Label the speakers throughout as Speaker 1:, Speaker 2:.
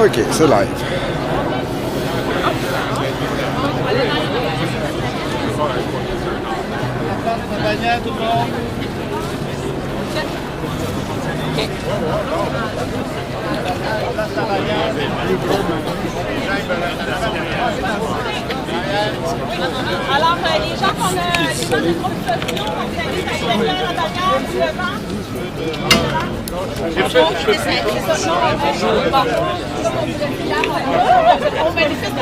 Speaker 1: OK, c'est live.
Speaker 2: Tout le monde.
Speaker 3: Alors, les gens qu'on a, les gens du groupe sociaux, on vous invite à derrière la bagarre du levant. On manifeste de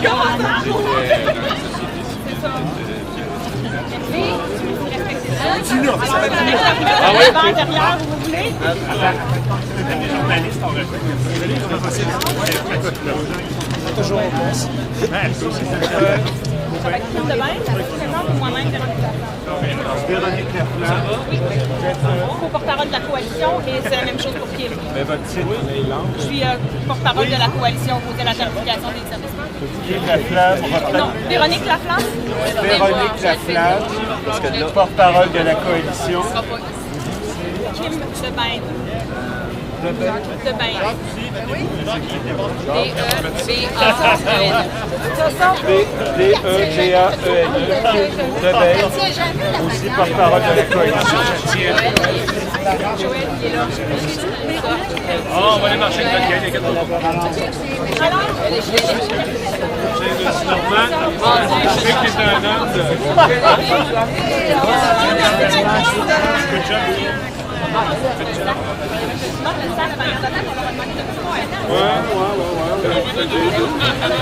Speaker 3: c'est ça. Derrière, vous voulez?
Speaker 2: Les journalistes ont toujours en place.
Speaker 3: Ça va être plus de bain, ça va être moi-même,
Speaker 2: Véronique Laflamme.
Speaker 3: Oui, co-porte-parole de la coalition et c'est la même chose pour Kim.
Speaker 2: Mais votre titre,
Speaker 3: Je suis porte-parole de la coalition opposée à la tarification des services.
Speaker 2: Laflamme.
Speaker 3: Non, Véronique Laflamme.
Speaker 2: Véronique Laflamme, porte-parole de la coalition.
Speaker 3: Kim Debain. Debain.
Speaker 2: D-E-G-A-E-N. Aussi porte-parole de la coalition.
Speaker 3: Joël qui est là.
Speaker 2: On va aller marcher avec notre gang, les 4
Speaker 3: Alors,
Speaker 2: je sais que c'est un homme de...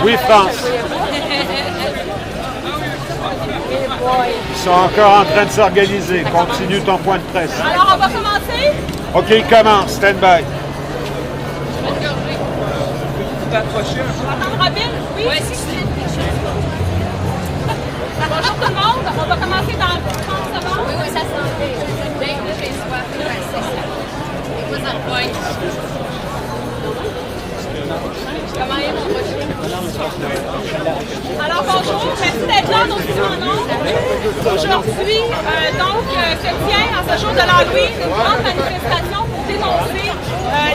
Speaker 2: Oui, France. Ils sont encore en train de s'organiser. Continue ton point de presse.
Speaker 3: Alors, on va commencer.
Speaker 2: OK, commence. Stand by.
Speaker 3: Attendre Robin? Oui. Bonjour tout le monde. On va commencer dans 30 secondes.
Speaker 4: Oui, ça s'en fait. Dès que j'ai soif, c'est ça. It was on point. Comment est mon projet?
Speaker 3: Alors bonjour, merci d'être là, nos plus en nombre. Aujourd'hui, se tient en ce jour de l'Halloween une grande manifestation pour dénoncer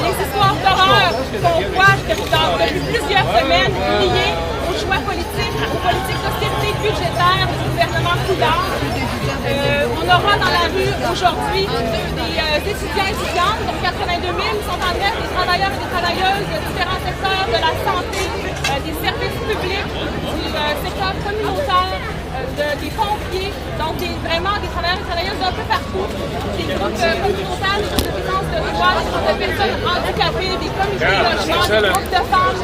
Speaker 3: les histoires d'horreur qu'on voit depuis plusieurs semaines liées aux choix politiques, aux politiques d'austérité budgétaire du gouvernement Couillard. On aura dans la rue aujourd'hui des étudiants et étudiantes, donc 82 000 sont en grève, des travailleurs et des travailleuses de différents secteurs de la santé, des services publics, du secteur communautaire, des pompiers, donc vraiment des travailleurs et travailleuses d'un peu partout, des groupes communautaires, des groupes de défense de droits, des groupes de personnes handicapées, des comités de logement, des groupes de femmes.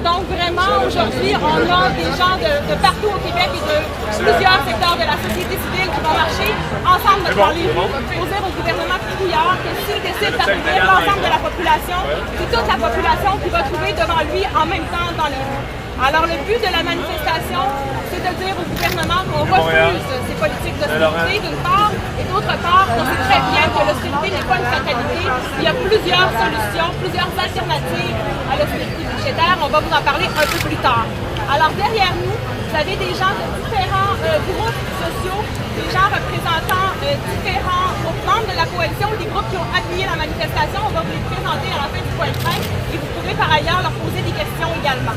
Speaker 3: Donc vraiment aujourd'hui, on a des gens de partout au Québec et de plusieurs secteurs de la société civile qui vont marcher ensemble devant les rues pour dire au gouvernement Couillard que s'il décide d'appuyer l'ensemble de la population, c'est toute la population qui va trouver devant lui en même temps dans les rues. Alors le but de la manifestation, c'est de dire au gouvernement qu'on refuse ces politiques d'austérité d'une part, et d'autre part, on sait très bien que l'austérité n'est pas une fatalité. Il y a plusieurs solutions, plusieurs alternatives à l'austérité budgétaire. On va vous en parler un peu plus tard. Alors derrière nous, vous avez des gens de différents groupes sociaux, des gens représentant différents groupes membres de la coalition, des groupes qui ont appuyé la manifestation. On va vous les présenter à la fin du point de presse et vous pourrez par ailleurs leur poser des questions également.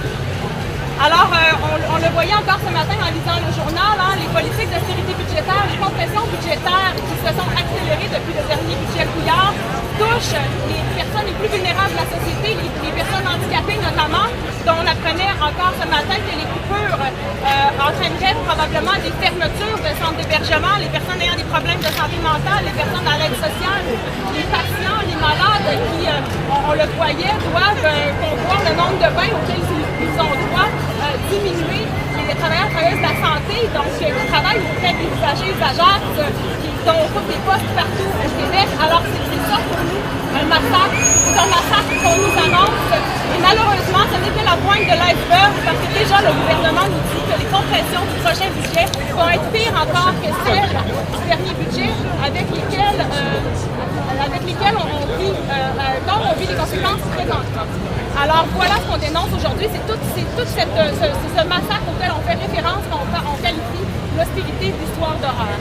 Speaker 3: Alors, on le voyait encore ce matin en lisant le journal, les politiques d'austérité budgétaire, les compressions budgétaires qui se sont accélérées depuis le dernier budget Couillard touchent les personnes les plus vulnérables de la société, les personnes handicapées notamment, dont on apprenait encore ce matin que les coupures entraîneraient probablement des fermetures de centres d'hébergement, les personnes ayant des problèmes de santé mentale, les personnes à l'aide sociale, les patients, les malades qui, on le voyait, doivent convoir le nombre de bains auxquels ils ont droit diminuer. Les travailleurs et travailleuses de la santé, donc qui travaillent auprès des usagers et usagères, qui occupent des postes partout au Québec. Alors c'est ça pour nous, un massacre. C'est un massacre qu'on nous annonce. Et malheureusement, ce n'est que la pointe de l'iceberg, parce que déjà le gouvernement nous dit que les compressions du prochain budget vont être pires encore que celles du dernier budget, avec lesquelles dont on vit les conséquences présentement. Alors voilà ce qu'on dénonce aujourd'hui, c'est tout ce massacre auquel on fait référence, qu'on qualifie l'austérité d'histoire d'horreur.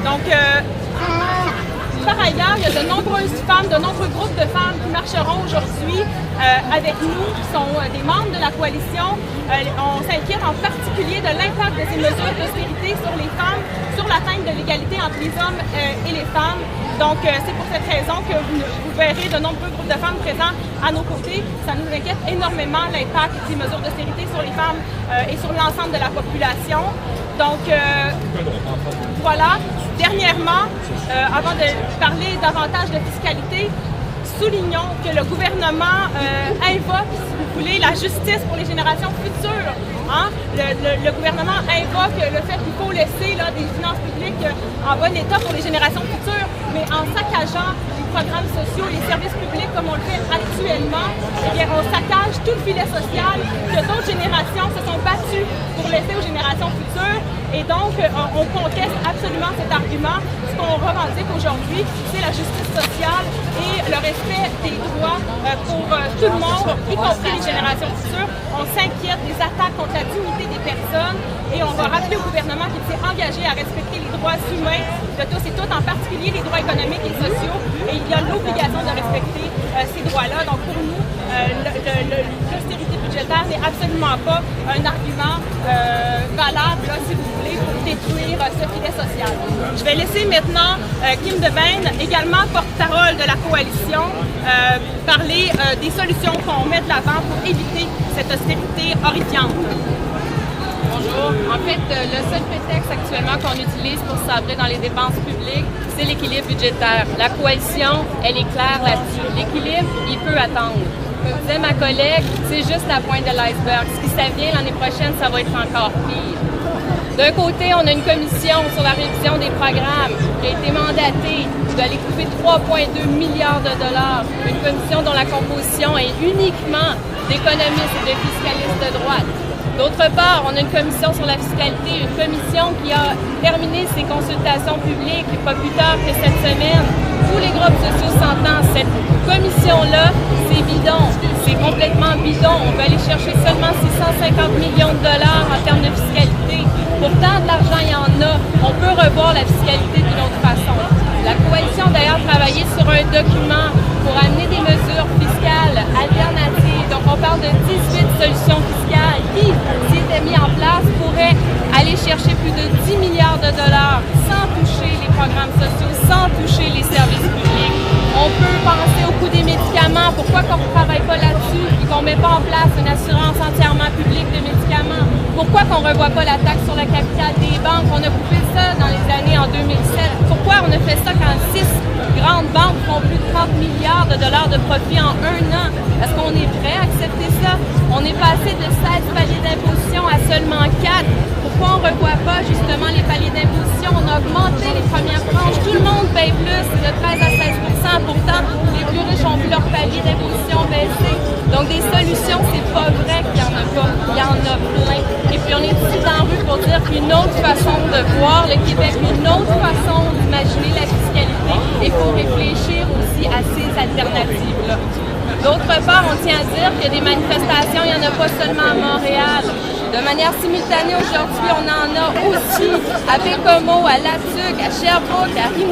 Speaker 3: Donc par ailleurs, il y a de nombreuses femmes, de nombreux groupes de femmes qui marcheront aujourd'hui avec nous, qui sont des membres de la coalition. On s'inquiète en particulier de l'impact de ces mesures d'austérité sur les femmes, sur l'atteinte de l'égalité entre les hommes et les femmes. Donc, c'est pour cette raison que vous verrez de nombreux groupes de femmes présents à nos côtés. Ça nous inquiète énormément l'impact des mesures d'austérité sur les femmes et sur l'ensemble de la population. Donc, voilà. Dernièrement, avant de parler davantage de fiscalité, soulignons que le gouvernement invoque, si vous voulez, la justice pour les générations futures. Hein? Le gouvernement invoque le fait qu'il faut laisser des finances publiques en bon état pour les générations futures, mais en saccageant les programmes sociaux, les services publics comme on le fait actuellement, eh bien, on saccage tout le filet social que d'autres générations se sont battues pour laisser aux générations futures. Et donc, on conteste absolument cet argument. Ce qu'on revendique aujourd'hui, c'est la justice sociale et le respect des droits pour tout le monde, y compris les générations futures. On s'inquiète des attaques contre la dignité des personnes et on va rappeler au gouvernement qu'il s'est engagé à respecter les droits humains de tous et toutes, en particulier les droits économiques et sociaux. Et il y a l'obligation de respecter ces droits-là. Donc, pour nous, l'austérité budgétaire n'est absolument pas un argument valable, si vous voulez, pour détruire ce filet social. Je vais laisser maintenant Kim Debène, également porte-parole de la coalition, parler des solutions qu'on met de l'avant pour éviter cette austérité horrifiante.
Speaker 1: Bonjour. En fait, le seul prétexte actuellement qu'on utilise pour sabrer dans les dépenses publiques, c'est l'équilibre budgétaire. La coalition, elle est claire là-dessus. L'équilibre, il peut attendre. Comme disait ma collègue, c'est juste la pointe de l'iceberg. Ce qui s'en vient l'année prochaine, ça va être encore pire. D'un côté, on a une commission sur la révision des programmes qui a été mandatée d'aller couper 3,2 milliards de dollars. Une commission dont la composition est uniquement d'économistes et de fiscalistes de droite. D'autre part, on a une commission sur la fiscalité, une commission qui a terminé ses consultations publiques pas plus tard que cette semaine. Tous les groupes sociaux s'entendent. Cette commission-là, c'est bidon. C'est complètement bidon. On va aller chercher seulement 650 millions de dollars en termes de fiscalité. Pourtant, de l'argent, il y en a. On peut revoir la fiscalité d'une autre façon. La coalition a d'ailleurs travaillé sur un document pour amener des mesures fiscales alternatives. Donc, on parle de 18 solutions fiscales qui, si étaient mises en place, pourraient aller chercher plus de 10 milliards de dollars sans toucher les programmes sociaux, sans toucher les services publics. On peut penser au coût des médicaments. Pourquoi qu'on ne travaille pas là-dessus et qu'on ne met pas en place une assurance entièrement publique de médicaments? Pourquoi qu'on ne revoit pas la taxe sur le capital des banques? On a coupé ça dans les années en 2007. Pourquoi on a fait ça quand 6 grandes banques font plus de 30 milliards de dollars de profit en un an? Est-ce qu'on est prêt à accepter ça? On est passé de 16 paliers d'imposition à seulement 4. Pourquoi on ne revoit pas justement les paliers d'imposition? On a augmenté les premières tranches. Tout le monde paye plus, de 13 à 16 %. Pourtant, les plus riches ont vu leur palier d'imposition baisser. Donc, des solutions, c'est pas vrai qu'il n'y en a pas. Il y en a plein. Et puis, on est ici dans la rue pour dire qu'une autre façon de voir le Québec, une autre façon d'imaginer la fiscalité, il faut réfléchir aussi à ces alternatives-là. D'autre part, on tient à dire qu'il y a des manifestations, il n'y en a pas seulement à Montréal. De manière simultanée, aujourd'hui, on en a aussi à Bécomo, à Latuc, à Sherbrooke, à Rimouski.